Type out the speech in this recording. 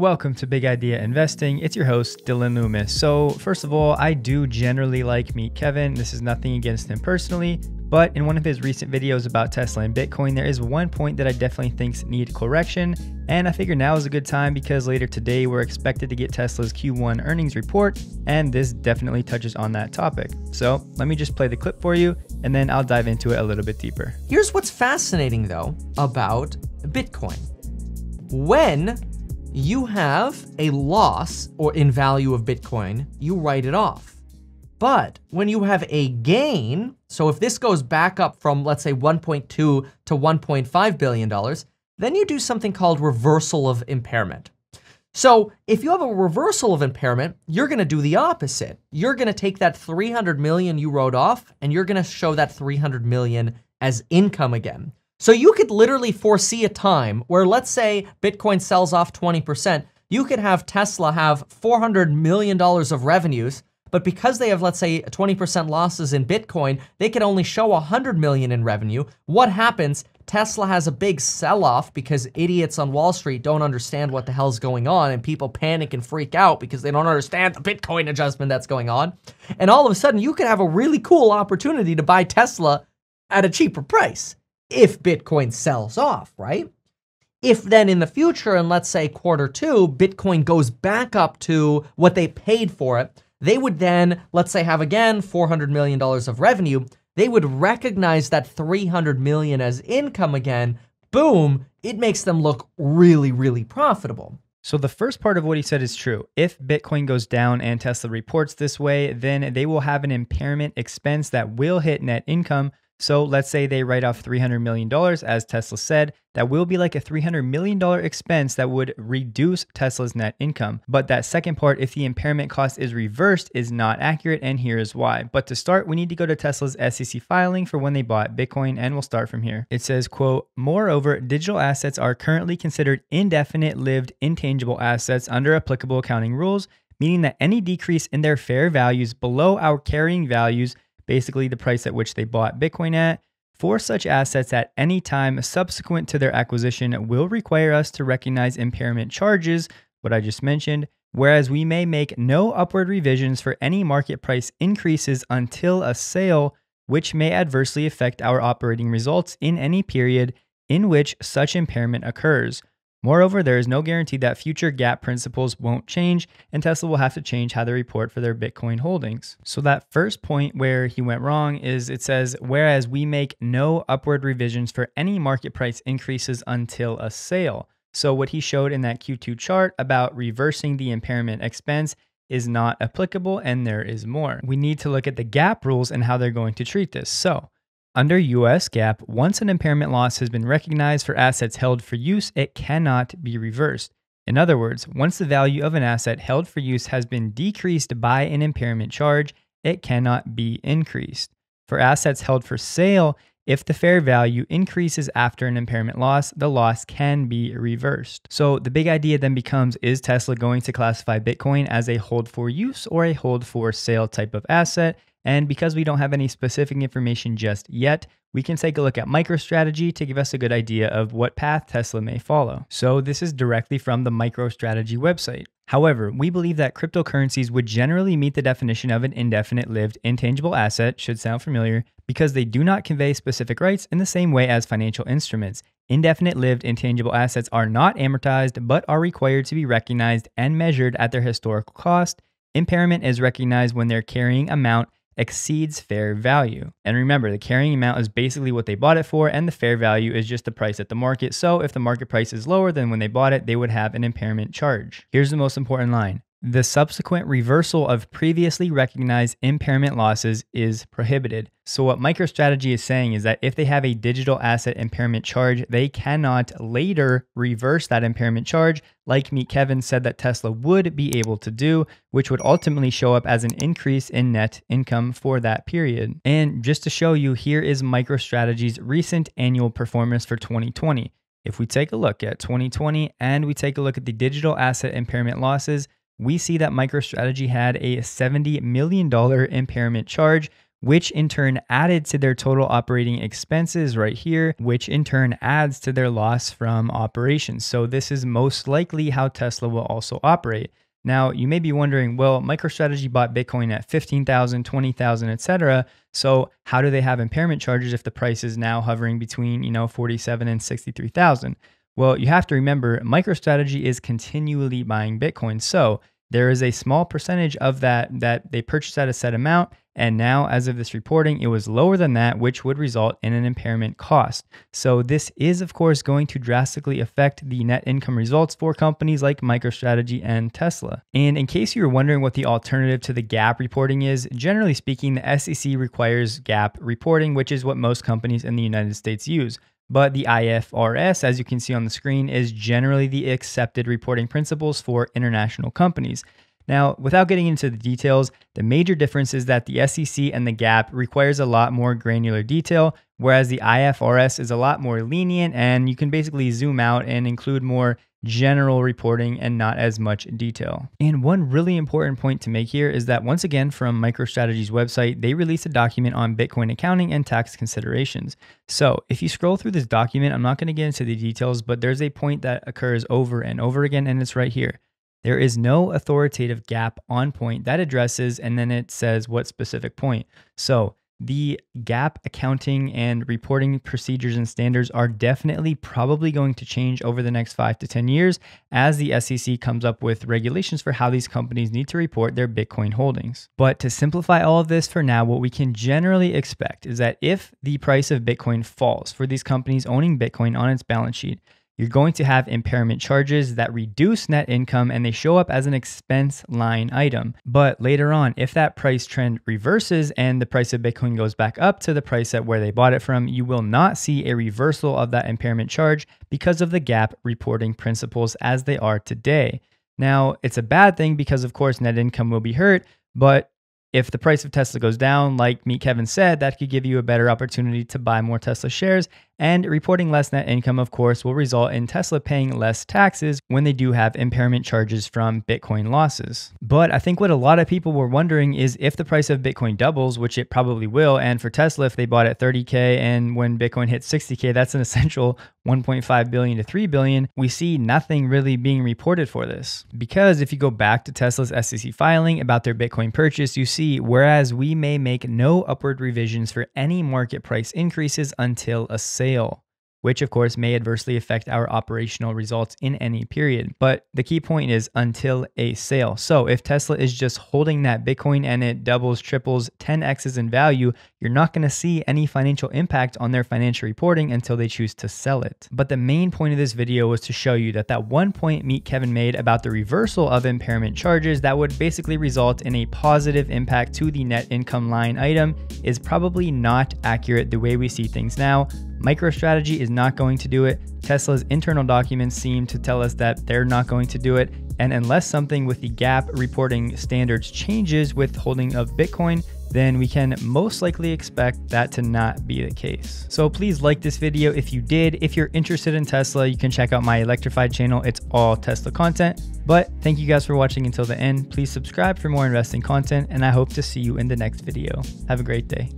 Welcome to Big Idea Investing. It's your host, Dylan Loomis. So first of all, I do generally like Meet Kevin. This is nothing against him personally, but in one of his recent videos about Tesla and Bitcoin, there is one point that I definitely think need correction. And I figure now is a good time because later today, we're expected to get Tesla's Q1 earnings report, and this definitely touches on that topic. So let me just play the clip for you, and then I'll dive into it a little bit deeper. Here's what's fascinating though about Bitcoin. When you have a loss or in value of Bitcoin, you write it off. But when you have a gain, so if this goes back up from, let's say, $1.2 to $1.5 billion, then you do something called reversal of impairment. So if you have a reversal of impairment, you're gonna do the opposite. You're gonna take that 300 million you wrote off and you're gonna show that 300 million as income again. So you could literally foresee a time where, let's say Bitcoin sells off 20%, you could have Tesla have $400 million of revenues, but because they have, let's say, 20% losses in Bitcoin, they can only show 100 million in revenue. What happens? Tesla has a big sell-off because idiots on Wall Street don't understand what the hell's going on, and people panic and freak out because they don't understand the Bitcoin adjustment that's going on. And all of a sudden, you could have a really cool opportunity to buy Tesla at a cheaper price if Bitcoin sells off, right? If then in the future, in let's say Q2, Bitcoin goes back up to what they paid for it, they would then, let's say, have again $400 million of revenue. They would recognize that 300 million as income again. Boom, it makes them look really, really profitable. So the first part of what he said is true. If Bitcoin goes down and Tesla reports this way, then they will have an impairment expense that will hit net income. So let's say they write off $300 million, as Tesla said, that will be like a $300 million expense that would reduce Tesla's net income. But that second part, if the impairment cost is reversed, is not accurate, and here is why. But to start, we need to go to Tesla's SEC filing for when they bought Bitcoin, and we'll start from here. It says, quote, "Moreover, digital assets are currently considered indefinite-lived intangible assets under applicable accounting rules, meaning that any decrease in their fair values below our carrying values, basically the price at which they bought Bitcoin at, for such assets at any time subsequent to their acquisition will require us to recognize impairment charges," what I just mentioned, "whereas we may make no upward revisions for any market price increases until a sale, which may adversely affect our operating results in any period in which such impairment occurs. Moreover, there is no guarantee that future GAAP principles won't change, and Tesla will have to change how they report for their Bitcoin holdings." So that first point where he went wrong is it says, "whereas we make no upward revisions for any market price increases until a sale." So what he showed in that Q2 chart about reversing the impairment expense is not applicable, and there is more. We need to look at the GAAP rules and how they're going to treat this. So under US GAAP, once an impairment loss has been recognized for assets held for use, it cannot be reversed. In other words, once the value of an asset held for use has been decreased by an impairment charge, it cannot be increased. For assets held for sale, if the fair value increases after an impairment loss, the loss can be reversed. So the big idea then becomes, is Tesla going to classify Bitcoin as a hold for use or a hold for sale type of asset? And because we don't have any specific information just yet, we can take a look at MicroStrategy to give us a good idea of what path Tesla may follow. So this is directly from the MicroStrategy website. However, we believe that cryptocurrencies would generally meet the definition of an indefinite-lived intangible asset, should sound familiar, because they do not convey specific rights in the same way as financial instruments. Indefinite-lived intangible assets are not amortized, but are required to be recognized and measured at their historical cost. Impairment is recognized when their carrying amount exceeds fair value. And remember, the carrying amount is basically what they bought it for, and the fair value is just the price at the market. So if the market price is lower than when they bought it, they would have an impairment charge. Here's the most important line. The subsequent reversal of previously recognized impairment losses is prohibited. So what MicroStrategy is saying is that if they have a digital asset impairment charge, they cannot later reverse that impairment charge, like Meet Kevin said that Tesla would be able to do, which would ultimately show up as an increase in net income for that period. And just to show you, here is MicroStrategy's recent annual performance for 2020. If we take a look at 2020 and we take a look at the digital asset impairment losses, we see that MicroStrategy had a $70 million impairment charge, which in turn added to their total operating expenses right here, which in turn adds to their loss from operations. So this is most likely how Tesla will also operate. Now, you may be wondering, well, MicroStrategy bought Bitcoin at 15,000, 20,000, etc. So how do they have impairment charges if the price is now hovering between, 47 and 63,000? Well, you have to remember, MicroStrategy is continually buying Bitcoin. So there is a small percentage of that they purchased at a set amount. And now, as of this reporting, it was lower than that, which would result in an impairment cost. So this is, of course, going to drastically affect the net income results for companies like MicroStrategy and Tesla. And in case you were wondering what the alternative to the GAAP reporting is, generally speaking, the SEC requires GAAP reporting, which is what most companies in the United States use. But the IFRS, as you can see on the screen, is generally the accepted reporting principles for international companies. Now, without getting into the details, the major difference is that the SEC and the GAAP requires a lot more granular detail, whereas the IFRS is a lot more lenient and you can basically zoom out and include more general reporting and not as much detail. And one really important point to make here is that once again, from MicroStrategy's website, they released a document on Bitcoin accounting and tax considerations. So if you scroll through this document, I'm not going to get into the details, but there's a point that occurs over and over again, and it's right here. There is no authoritative GAAP on point that addresses, and then it says what specific point. So the GAAP accounting and reporting procedures and standards are definitely probably going to change over the next 5 to 10 years as the SEC comes up with regulations for how these companies need to report their Bitcoin holdings. But to simplify all of this for now, what we can generally expect is that if the price of Bitcoin falls for these companies owning Bitcoin on its balance sheet, you're going to have impairment charges that reduce net income and they show up as an expense line item. But later on, if that price trend reverses and the price of Bitcoin goes back up to the price at where they bought it from, you will not see a reversal of that impairment charge because of the GAAP reporting principles as they are today. Now, it's a bad thing because of course net income will be hurt, but if the price of Tesla goes down, like Meet Kevin said, that could give you a better opportunity to buy more Tesla shares, and reporting less net income, of course, will result in Tesla paying less taxes when they do have impairment charges from Bitcoin losses. But I think what a lot of people were wondering is if the price of Bitcoin doubles, which it probably will, and for Tesla, if they bought at 30K and when Bitcoin hits 60K, that's an essential 1.5 billion to 3 billion, we see nothing really being reported for this. Because if you go back to Tesla's SEC filing about their Bitcoin purchase, you see, whereas we may make no upward revisions for any market price increases until a sale, which of course may adversely affect our operational results in any period. But the key point is until a sale. So if Tesla is just holding that Bitcoin and it doubles, triples, 10x's in value, you're not going to see any financial impact on their financial reporting until they choose to sell it. But the main point of this video was to show you that one point Meet Kevin made about the reversal of impairment charges that would basically result in a positive impact to the net income line item is probably not accurate the way we see things now. MicroStrategy is not going to do it. Tesla's internal documents seem to tell us that they're not going to do it. And unless something with the GAAP reporting standards changes with holding of Bitcoin, then we can most likely expect that to not be the case. So please like this video if you did. If you're interested in Tesla, you can check out my Electrified channel. It's all Tesla content. But thank you guys for watching until the end. Please subscribe for more investing content, and I hope to see you in the next video. Have a great day.